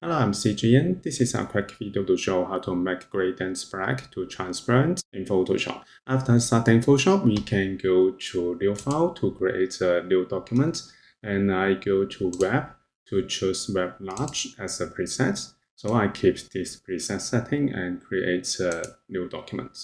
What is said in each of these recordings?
Hello, I'm CGN. This is a quick video to show how to make gradient black to transparent in Photoshop. After starting Photoshop, we can go to New File to create a new document. And I go to Web to choose Web Large as a preset. So I keep this preset setting and create a new document.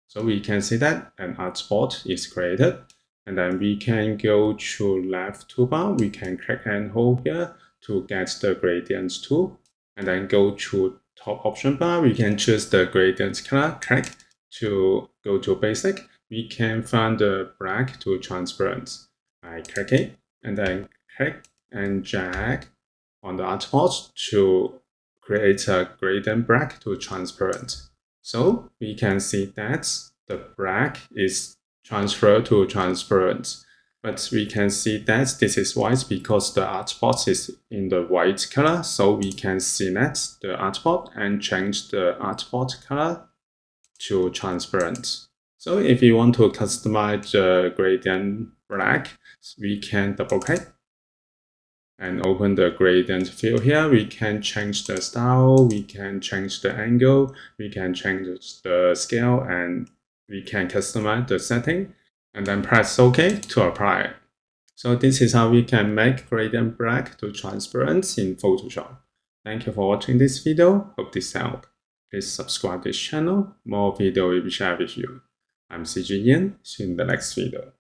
So we can see that an artboard is created. And then we can go to left toolbar. We can click and hold here to get the gradients tool, and then go to top option bar. We can choose the gradient color, click to go to basic. We can find the black to transparent. I click it and then click and drag on the artboard to create a gradient black to transparent. So we can see that the black is transferred to transparent. But we can see that this is white because the artboard is in the white color. So we can select the artboard and change the artboard color to transparent. So if you want to customize the gradient black, we can double click and open the gradient field here. We can change the style, we can change the angle, we can change the scale, and we can customize the setting. And then press OK to apply it. So this is how we can make gradient black to transparent in Photoshop. Thank you for watching this video. Hope this helped. Please subscribe to this channel. More video will be shared with you. I'm CG Yin. See you in the next video.